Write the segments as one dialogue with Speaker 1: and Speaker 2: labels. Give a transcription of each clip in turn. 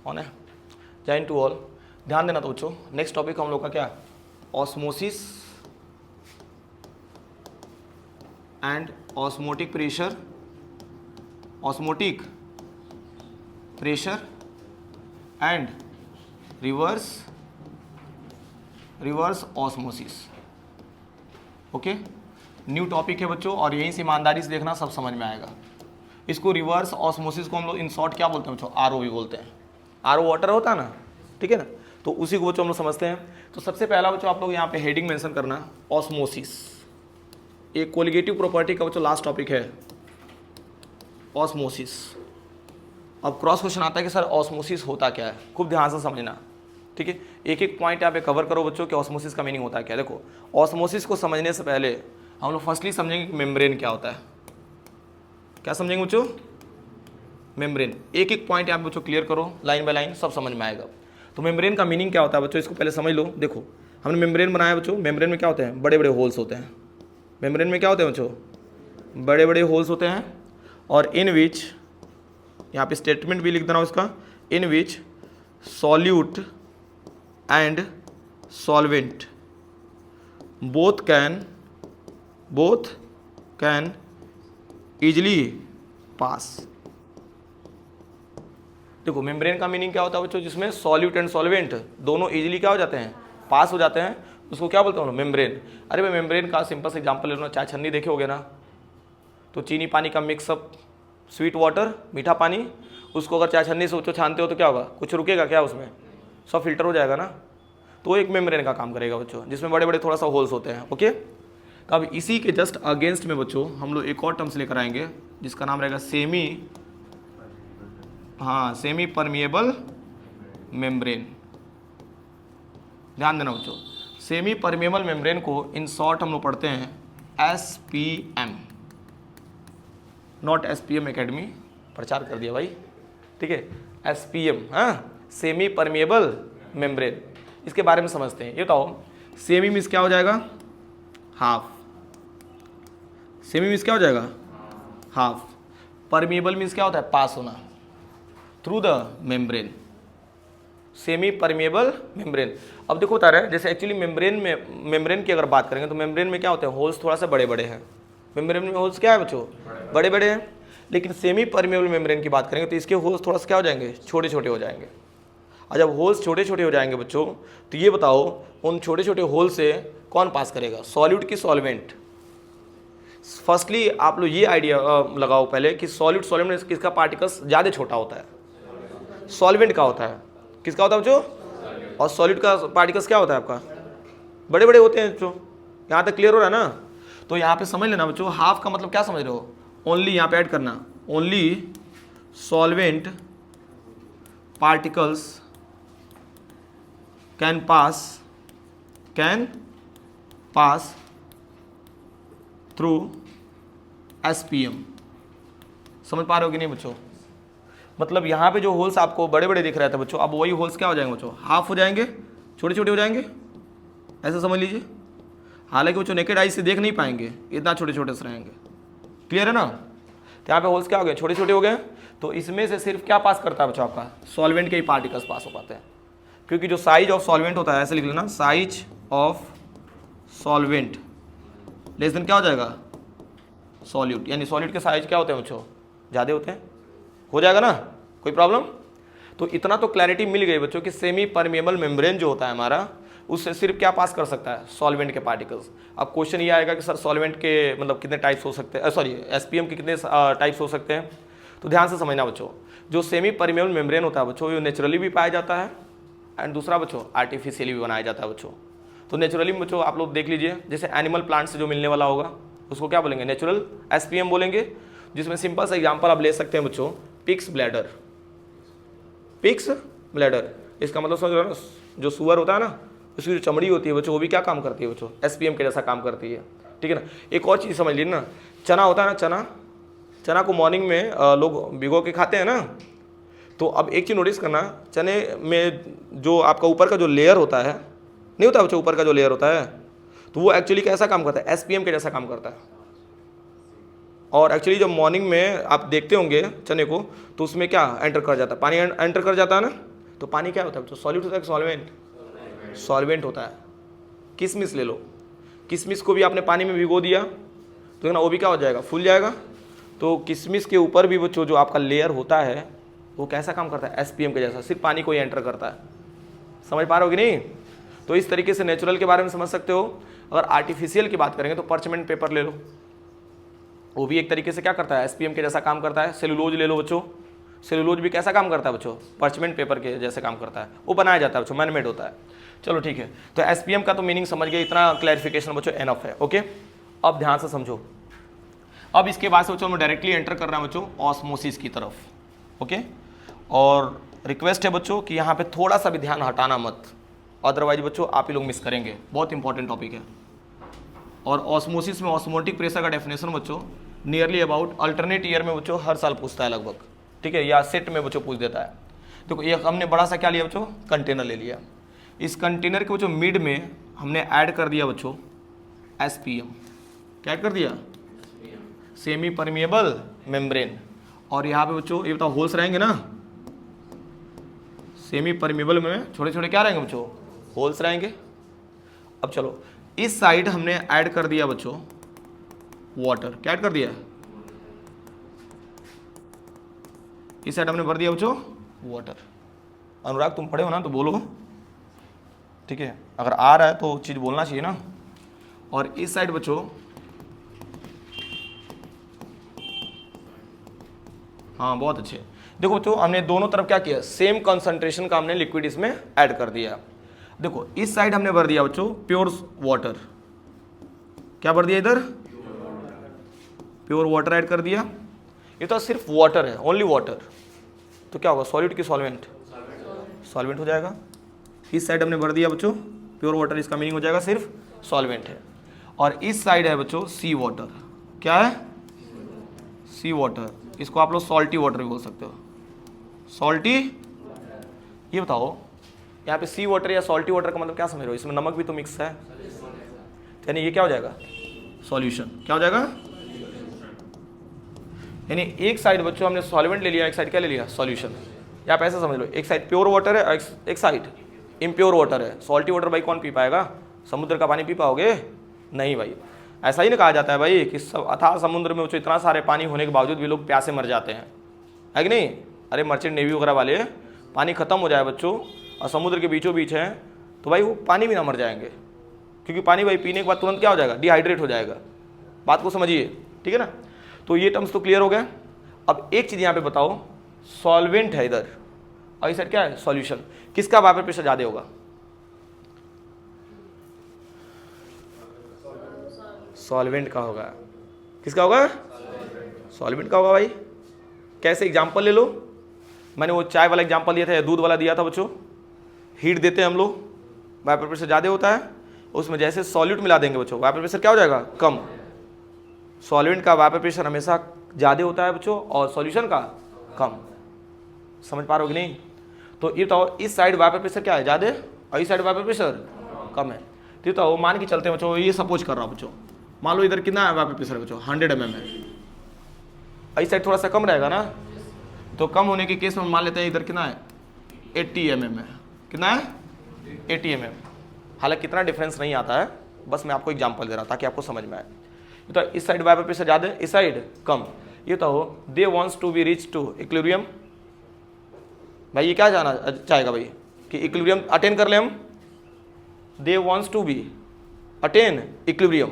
Speaker 1: On है, join to all. ध्यान देना तो बच्चों, नेक्स्ट टॉपिक हम लोग का क्या, osmosis and osmotic pressure, osmotic pressure and reverse osmosis. Okay, new topic है बच्चों, और यहीं से ईमानदारी से देखना, सब समझ में आएगा। इसको रिवर्स ऑस्मोसिस को हम लोग इन शॉर्ट क्या बोलते हैं बच्चों, आरओ भी बोलते हैं। आरओ वाटर होता है ना, ठीक है ना, तो उसी को बच्चों हम लोग समझते हैं। तो सबसे पहला बच्चों आप लोग यहाँ पे हेडिंग मेंशन करना, ऑस्मोसिस। एक कोलिगेटिव प्रॉपर्टी का बच्चों लास्ट टॉपिक है ऑस्मोसिस। अब क्रॉस क्वेश्चन आता है कि सर ऑस्मोसिस होता क्या है, खूब ध्यान से समझना, ठीक है। एक एक पॉइंट यहाँ पे कवर करो बच्चों कि ऑस्मोसिस का मीनिंग होता है क्या। देखो, ऑस्मोसिस को समझने से पहले हम लोग फर्स्टली समझेंगे कि मेम्ब्रेन क्या होता है। क्या समझेंगे बच्चों, मेम्ब्रेन। एक एक पॉइंट यहाँ पे बच्चों क्लियर करो, लाइन बाय लाइन, सब समझ में आएगा। तो मेम्ब्रेन का मीनिंग क्या होता है बच्चों, इसको पहले समझ लो। देखो, हमने मेम्ब्रेन बनाया बच्चों, मेम्ब्रेन में क्या होते हैं, बड़े बड़े होल्स होते हैं। मेम्ब्रेन में क्या होते हैं बच्चों, बड़े बड़े होल्स होते हैं, और इन विच, यहाँ पे स्टेटमेंट भी लिख देना उसका, in which solute and solvent both can easily pass. देखो, मेम्ब्रेन का मीनिंग क्या होता है बच्चों, जिसमें सॉल्यूट एंड सॉल्वेंट दोनों इजीली क्या हो जाते हैं, पास हो जाते हैं, उसको क्या बोलते हैं मेम्ब्रेन। अरे भाई, मेम्ब्रेन का सिंपल से एग्जांपल ले लो ना, चाय छन्नी देखे होगे ना, तो चीनी पानी का मिक्सअप, स्वीट वाटर, मीठा पानी, उसको अगर चाय छन्नी से बच्चों छानते हो तो क्या होगा, कुछ रुकेगा क्या उसमें, सब फिल्टर हो जाएगा ना। तो एक मेम्ब्रेन का काम करेगा बच्चों, जिसमें बड़े बड़े थोड़ा सा होल्स होते हैं। ओके, तो अब इसी के जस्ट अगेंस्ट में बच्चों हम लोग एक और टर्म्स लेकर आएंगे, जिसका नाम रहेगा सेमी परमिएबल मेम्ब्रेन। ध्यान देना बच्चों, सेमी परमिएबल मेम्ब्रेन को इन शॉर्ट हम लोग पढ़ते हैं SPM, नॉट SPM एकेडमी, प्रचार कर दिया भाई, ठीक है, SPM, हाँ, सेमी परमिएबल मेम्ब्रेन। इसके बारे में समझते हैं। ये बताओ, सेमी मीन्स क्या हो जाएगा, हाफ। सेमी मीन्स क्या हो जाएगा, हाफ। परमिएबल मीन्स क्या होता है, पास होना through the membrane, semi permeable membrane. अब देखो बता रहे हैं, जैसे एक्चुअली मेम्ब्रेन की अगर बात करेंगे तो मेम्ब्रेन में क्या होते हैं, होल्स थोड़ा सा बड़े बड़े हैं। मेम्ब्रेन में होल्स क्या है बच्चों, बड़े बड़े हैं। लेकिन सेमी परमिएबल मेम्ब्रेन की बात करेंगे तो इसके होल्स थोड़ा सा क्या हो जाएंगे, छोटे छोटे हो जाएंगे। और जब होल्स छोटे छोटे हो जाएंगे बच्चों, तो ये बताओ उन छोटे छोटे होल से कौन पास करेगा, सॉल्यूट की सॉल्वेंट। फर्स्टली आप लोग ये आइडिया लगाओ पहले कि सॉल्यूट में किसका पार्टिकल्स ज़्यादा छोटा होता है, सॉल्वेंट का होता है। किसका होता है बच्चों, और सॉल्यूट का पार्टिकल्स क्या होता है आपका, बड़े बड़े होते हैं बच्चों। यहाँ तक क्लियर हो रहा है ना। तो यहाँ पे समझ लेना बच्चों, हाफ का मतलब क्या समझ रहे हो, ओनली, यहाँ पे ऐड करना only solvent particles can pass through SPM। समझ पा रहे हो कि नहीं बच्चों, मतलब यहाँ पे जो होल्स आपको बड़े बड़े दिख रहे थे बच्चों, अब वही होल्स क्या हो जाएंगे बच्चों, हाफ हो जाएंगे, छोटे छोटे हो जाएंगे, ऐसा समझ लीजिए। हालांकि बच्चों नेकेड आई से देख नहीं पाएंगे, इतना छोटे छोटे से रहेंगे। क्लियर है ना। तो यहाँ पे होल्स क्या हो गए, छोटे छोटे हो गए। तो इसमें से सिर्फ क्या पास करता है बच्चों, आपका सॉल्वेंट के ही पार्टिकल्स पास हो पाते हैं, क्योंकि जो साइज ऑफ सॉल्वेंट होता है, ऐसे लिख लेना, size of solvent less than क्या हो जाएगा, सॉल्यूट। यानी सॉल्यूट के साइज क्या होते हैं बच्चों, ज़्यादा होते हैं। हो जाएगा ना, कोई प्रॉब्लम। तो इतना तो क्लैरिटी मिल गई बच्चों कि सेमी परमिएबल मेम्ब्रेन जो होता है हमारा, उससे सिर्फ क्या पास कर सकता है, सॉल्वेंट के पार्टिकल्स। अब क्वेश्चन ये आएगा कि सर सॉल्वेंट के मतलब कितने टाइप्स हो सकते हैं, सॉरी SPM के कितने टाइप्स हो सकते हैं। तो ध्यान से समझना बच्चों, जो सेमी परमिएबल मेम्ब्रेन होता है बच्चों, ये नेचुरली भी पाया जाता है, एंड दूसरा बच्चों आर्टिफिशियली भी बनाया जाता है बच्चों। तो नेचुरली में बच्चों आप लोग देख लीजिए, जैसे एनिमल प्लांट से जो मिलने वाला होगा उसको क्या बोलेंगे, नेचुरल SPM बोलेंगे। जिसमें सिंपल सा एग्जांपल आप ले सकते हैं बच्चों, पिग्स ब्लैडर। इसका मतलब समझ रहे हो ना, जो सुअर होता है ना, उसकी जो चमड़ी होती है बच्चों, वो भी क्या काम करती है बच्चों, SPM के जैसा काम करती है, ठीक है ना। एक और चीज़ समझ लीजिए ना, चना होता है ना, चना को मॉर्निंग में लोग भिगो के खाते हैं ना। तो अब एक चीज़ नोटिस करना, चने में जो आपका ऊपर का जो लेयर होता है, नहीं होता बच्चों, ऊपर का जो लेयर होता है, तो वो एक्चुअली कैसा काम करता है, SPM के जैसा काम करता है। और एक्चुअली जब मॉर्निंग में आप देखते होंगे चने को, तो उसमें क्या एंटर कर जाता है, पानी एंटर कर जाता है ना। तो पानी क्या होता है बच्चों, सॉल्यूट होता है कि सॉल्वेंट, सॉल्वेंट होता है। किशमिश ले लो, किशमिश को भी आपने पानी में भिगो दिया तो ना वो भी क्या हो जाएगा, फूल जाएगा। तो किशमिश के ऊपर भी बच्चों जो आपका लेयर होता है वो कैसा काम करता है, एसपीएम के जैसा, सिर्फ पानी को ही एंटर करता है। समझ पा रहे हो कि नहीं? तो इस तरीके से नेचुरल के बारे में समझ सकते हो। अगर आर्टिफिशियल की बात करेंगे तो पर्चमेंट पेपर ले लो, वो भी एक तरीके से क्या करता है, एसपीएम के जैसा काम करता है। सेलुलोज ले लो बच्चों, सेलुलोज भी कैसा काम करता है बच्चों, पर्चमेंट पेपर के जैसे काम करता है, वो बनाया जाता है बच्चों, मैनमेड होता है। चलो ठीक है, तो एसपीएम का तो मीनिंग समझ गए, इतना क्लैरिफिकेशन बच्चों एनफ है। ओके, अब ध्यान से समझो। अब इसके बाद से बच्चों मैं डायरेक्टली एंटर कर रहा हूं बच्चों ऑस्मोसिस की तरफ। ओके, और रिक्वेस्ट है बच्चों कि यहाँ पे थोड़ा सा भी ध्यान हटाना मत, अदरवाइज बच्चों आप ही लोग मिस करेंगे, बहुत इंपॉर्टेंट टॉपिक है। और ऑस्मोसिस में ऑस्मोटिक प्रेशर का डेफिनेशन बच्चों नियरली अबाउट अल्टरनेट ईयर में बच्चों हर साल पूछता है लगभग, ठीक है, या सेट में बच्चों पूछ देता है। देखो ये हमने बड़ा सा क्या लिया बच्चों, कंटेनर ले लिया। इस कंटेनर के बच्चों मिड में हमने ऐड कर दिया बच्चों एसपीएम। क्या ऐड कर दिया, सेमी परमिएबल मेम्ब्रेन। और यहाँ पे बच्चों ये बताओ होल्स रहेंगे ना, सेमी परमिएबल में छोटे छोटे क्या रहेंगे बच्चों, होल्स रहेंगे। अब चलो इस साइड हमने ऐड कर दिया बच्चों वाटर। क्या ऐड कर दिया, इस साइड हमने भर दिया बच्चों वाटर। अनुराग तुम पढ़े हो ना तो बोलो, ठीक है, अगर आ रहा है तो चीज बोलना चाहिए ना। और इस साइड बच्चों हाँ बहुत अच्छे, देखो बच्चों हमने दोनों तरफ क्या किया, सेम कंसंट्रेशन का हमने लिक्विड इसमें ऐड कर दिया। देखो इस साइड हमने भर दिया बच्चों प्योर वाटर। क्या भर दिया इधर, प्योर वाटर ऐड कर दिया। ये तो सिर्फ वाटर है, ओनली वाटर, तो क्या होगा, सॉलिड की सॉल्वेंट, सॉल्वेंट हो जाएगा। इस साइड हमने भर दिया बच्चों प्योर वाटर, इसका मीनिंग हो जाएगा सिर्फ सॉल्वेंट है। और इस साइड है बच्चों सी वाटर। क्या है, सी वाटर, इसको आप लोग सॉल्टी वाटर भी बोल सकते हो, सॉल्टी। ये बताओ यहाँ पे सी वाटर या सॉल्टी वाटर का मतलब क्या समझ रहे हो, इसमें नमक भी तो मिक्स है, यानी ये क्या हो जाएगा, सॉल्यूशन। क्या हो जाएगा, यानी एक साइड बच्चों हमने सॉल्वेंट ले लिया, एक साइड क्या ले लिया, सॉल्यूशन। या आप ऐसा समझ लो, एक साइड प्योर वाटर है, एक साइड इम्प्योर वाटर है। सॉल्टी वाटर भाई कौन पी पाएगा, समुद्र का पानी पी पाओगे, नहीं भाई। ऐसा ही ना कहा जाता है भाई कि अथाह समुद्र में इतना सारे पानी होने के बावजूद भी लोग प्यासे मर जाते हैं, है कि नहीं। अरे मर्चेंट नेवी वगैरह वाले, पानी खत्म हो जाए बच्चों और समुद्र के बीचों बीच हैं तो भाई वो पानी भी ना मर जाएंगे, क्योंकि पानी भाई पीने के बाद तुरंत क्या हो जाएगा, डिहाइड्रेट हो जाएगा। बात को समझिए, ठीक है ना। तो ये टर्म्स तो क्लियर हो गए। अब एक चीज़ यहाँ पे बताओ, सॉल्वेंट है इधर और इस साइड क्या है, सॉल्यूशन। किसका वेपर प्रेशर ज़्यादा होगा, सॉल्वेंट का होगा। किसका होगा, सॉल्वेंट का होगा भाई। कैसे, एग्जांपल ले लो, मैंने वो चाय वाला एग्जांपल दिया था या दूध वाला दिया था बच्चों। हीट देते हैं हम लोग, वेपर प्रेशर ज़्यादा होता है, उसमें जैसे सॉल्यूट मिला देंगे बच्चों, वेपर प्रेशर क्या हो जाएगा, कम। सॉल्वेंट का वेपर प्रेशर हमेशा ज़्यादा होता है बच्चों और सॉल्यूशन का कम। समझ पा रहे हो कि नहीं। तो ये तो इस साइड वेपर प्रेशर क्या है, ज़्यादा, और इस साइड वेपर प्रेशर कम है। तो मान के चलते हैं बच्चों, ये सपोज कर रहा हूँ बच्चों, मान लो इधर कितना है वेपर प्रेशर बच्चों, 100 mm है, इस साइड थोड़ा सा कम रहेगा ना। तो कम होने के केस में मान लेते हैं इधर कितना है, 80 mm है। कितना है, 80 mm। हालांकि कितना डिफरेंस नहीं आता है, बस मैं आपको एग्जांपल दे रहा ताकि आपको समझ में आए। तो इस साइड वेपर प्रेशर ज़्यादा, इस साइड कम। ये तो they wants to be reach to equilibrium. भाई ये क्या जाना चाहेगा भाई कि इक्विलिब्रियम अटेन कर ले हम, they wants to be attain equilibrium.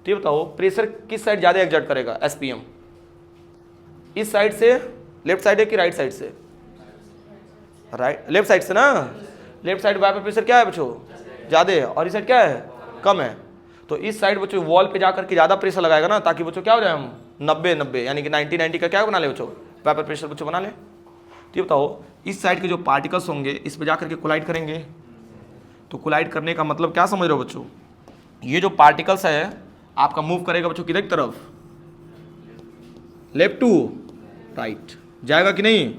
Speaker 1: तो ये बताओ प्रेशर किस साइड ज़्यादा एग्जर्ट करेगा, एसपीएम। इस साइड से, लेफ्ट साइड है कि राइट साइड से, राइट, लेफ्ट साइड से ना। लेफ्ट साइड वेपर प्रेशर क्या है बच्चों, ज़्यादा है, और इस साइड क्या है, कम है। तो इस साइड बच्चों वॉल पे जाकर के ज़्यादा प्रेशर लगाएगा ना, ताकि बच्चों क्या हो जाए, हम 90 यानी कि 90 का क्या बना ले बच्चों, वेपर प्रेशर बच्चों बना ले। तो ये बताओ इस साइड के जो पार्टिकल्स होंगे इस पे जाकर के कोलाइड करेंगे। तो कोलाइड करने का मतलब क्या समझ रहे हो बच्चों, ये जो पार्टिकल्स है आपका मूव करेगा बच्चों किधर की तरफ, लेफ्ट टू राइट, जाएगा कि नहीं।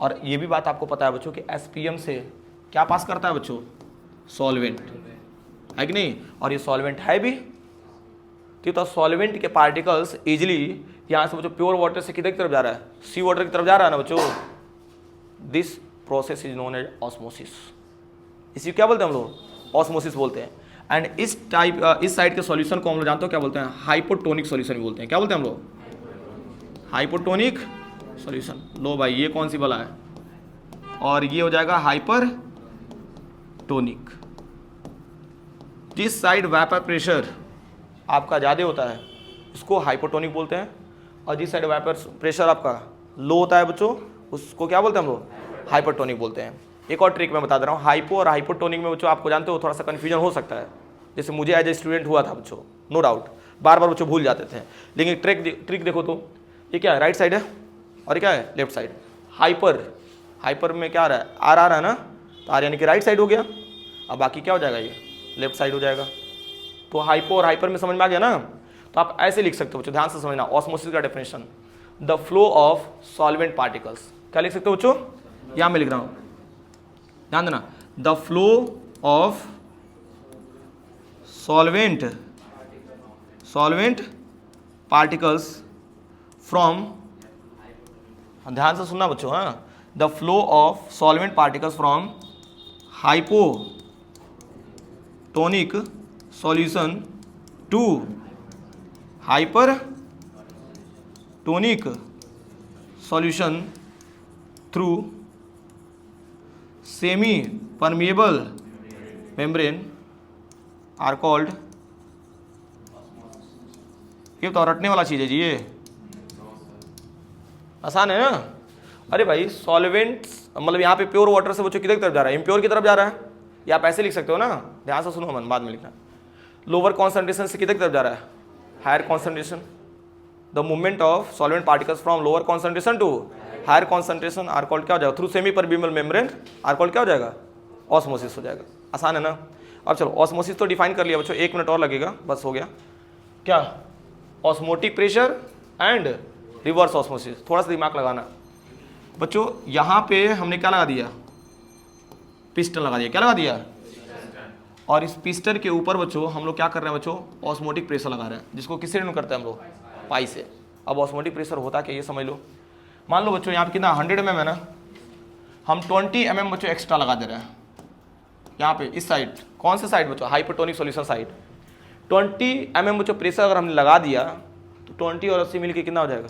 Speaker 1: और ये भी बात आपको पता है बच्चों कि एसपीएम से क्या पास करता है बच्चों, सॉल्वेंट, है कि नहीं। और ये सॉल्वेंट है भी, तो सॉल्वेंट के पार्टिकल्स इजीली यहाँ से बच्चों प्योर वाटर से किधर की तरफ जा रहा है, सी वाटर की तरफ जा रहा है ना बच्चों, this process is known as osmosis. इसी क्या बोलते हैं हम लोग, ऑस्मोसिस बोलते हैं। एंड इस साइड के सॉल्यूशन को हम लोग जानते हो क्या बोलते हैं, हाइपोटोनिक सॉल्यूशन भी बोलते हैं। क्या बोलते हैं हम लोग, हाइपोटोनिक सॉल्यूशन। लो भाई ये कौन सी बला है, और ये हो जाएगा हाइपरटोनिक। जिस साइड वेपर प्रेशर आपका ज़्यादा होता है उसको हाइपोटोनिक बोलते हैं, और जिस साइड वेपर प्रेशर आपका लो होता है बच्चों उसको क्या बोलते हैं हम लोग, हाइपरटोनिक बोलते हैं। एक और ट्रिक मैं बता दे रहा हूँ, हाइपो और हाइपोटोनिक में बच्चों आपको जानते हो थोड़ा सा कन्फ्यूजन हो सकता है, जैसे मुझे एज ए स्टूडेंट हुआ था बच्चों, नो डाउट, बार बार बच्चों भूल जाते थे। लेकिन ट्रिक देखो तो ये क्या है, राइट साइड है और ये क्या है, लेफ्ट साइड। हाइपर में क्या आ रहा है, आर आ रहा है ना, तो आर यानी कि राइट साइड हो गया, अब बाकी क्या हो जाएगा, ये लेफ्ट साइड हो जाएगा। तो हाइपो और हाइपर में समझ में आ गया ना, तो आप ऐसे लिख सकते हो बच्चों, ध्यान से समझना, ऑस्मोसिस का definition, the flow of solvent particles. क्या लिख सकते हो बच्चों, यहां मैं लिख रहा हूं, ध्यान देना, the flow of solvent particles from, ध्यान से सुनना बच्चों, हाँ, the flow of solvent particles from hypotonic solution to hypertonic solution through semipermeable membrane are called, ये तो रटने वाला चीज़ है जी, ये आसान है ना। अरे भाई सॉल्वेंट्स मतलब यहाँ पे प्योर वाटर से बच्चों किधर की तरफ जा रहा है, इम्प्योर की तरफ जा रहा है, या आप ऐसे लिख सकते हो ना, ध्यान से सुनो मन, बाद में लिखना। लोअर कॉन्सेंट्रेशन से किधर की तरफ जा रहा है, higher concentration. The movement of solvent particles from lower concentration to higher concentration are called क्या हो जाएगा, through semipermeable membrane are called क्या हो जाएगा, ऑस्मोसिस हो जाएगा। आसान है ना। अब चलो ऑस्मोसिस तो डिफाइन कर लिया बच्चों, 1 मिनट और लगेगा, बस हो गया। क्या, osmotic pressure and reverse osmosis. थोड़ा सा दिमाग लगाना बच्चों, यहाँ पे हमने क्या लगा दिया, पिस्टन लगा दिया। क्या लगा दिया, और इस पिस्टन के ऊपर बच्चों हम लोग क्या कर रहे हैं बच्चों, ऑस्मोटिक प्रेशर लगा रहे हैं, जिसको किससे डिनोट करते हैं हम लोग, पाई से। अब ऑस्मोटिक प्रेशर होता क्या ये समझ लो। मान लो बच्चों यहाँ पे कितना 100 mm है ना, हम 20 mm बच्चों एक्स्ट्रा लगा दे रहे हैं यहाँ पे इस साइड। कौन से साइड बच्चों, हाइपोटोनिक सॉल्यूशन साइड। 20 mm बच्चों प्रेशर अगर हमने लगा दिया तो 20 और 80 मिलकर कितना हो जाएगा,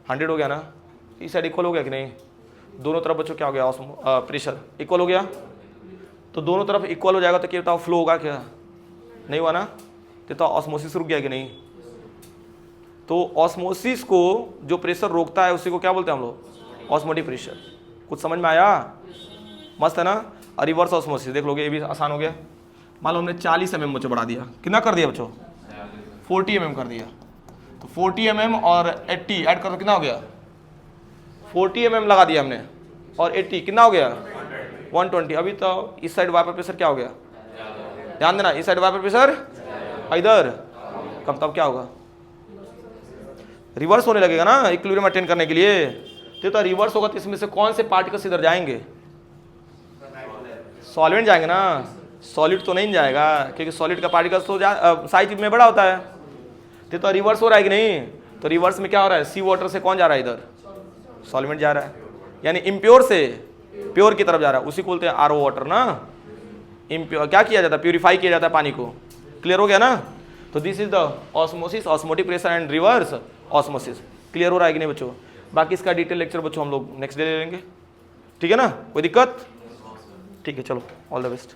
Speaker 1: 100 हो गया ना। इस साइड इक्वल हो गया कि नहीं, दोनों तरफ बच्चों क्या हो गया, प्रेशर इक्वल हो गया। तो दोनों तरफ इक्वल हो जाएगा तो क्या बताओ, फ्लो होगा क्या, नहीं हुआ ना, तो ऑस्मोसिस रुक गया कि नहीं। तो ऑस्मोसिस को जो प्रेशर रोकता है उसी को क्या बोलते हैं हम लोग, ऑस्मोटिक प्रेशर। कुछ समझ में आया, मस्त है ना। और रिवर्स ऑस्मोसिस देख लोगे, ये भी आसान हो गया। मान लो हमने 40 mm बच्चों बढ़ा दिया, कितना कर दिया बच्चों, 40 mm कर दिया। तो 40 mm और 80 ऐड कर दो, कितना हो गया, 40 mm लगा दिया हमने और 80 कितना हो गया, 120। अभी तो इस साइड वाइपर प्रेशर क्या हो गया, ध्यान देना, इस साइड वाइपर प्रेशर इधर कम, तब क्या होगा, रिवर्स होने लगेगा ना इक्विलिब्रियम अटेन करने के लिए। तो रिवर्स होगा तो इसमें से कौन से पार्टिकल्स इधर जाएंगे, सॉल्वेंट जाएंगे ना, सॉलिड तो नहीं जाएगा, क्योंकि सॉलिड का पार्टिकल्स तो साइज में बड़ा होता है। तो रिवर्स हो रहा है कि नहीं, तो रिवर्स में क्या हो रहा है, सी वाटर से कौन जा रहा है इधर, सॉल्वेंट जा रहा है, यानी इम्प्योर से प्योर की तरफ जा रहा है, उसी को बोलते हैं आरओ वाटर ना। इम्प्योर क्या किया जाता है, प्यूरिफाई किया जाता है पानी को। क्लियर हो गया ना। तो this is the osmosis, osmotic pressure and reverse osmosis. Clear हो रहा है कि नहीं बच्चों। बाकी इसका डिटेल लेक्चर बच्चों हम लोग नेक्स्ट डे ले लेंगे, ठीक है ना, कोई दिक्कत, ठीक है, चलो ऑल द बेस्ट।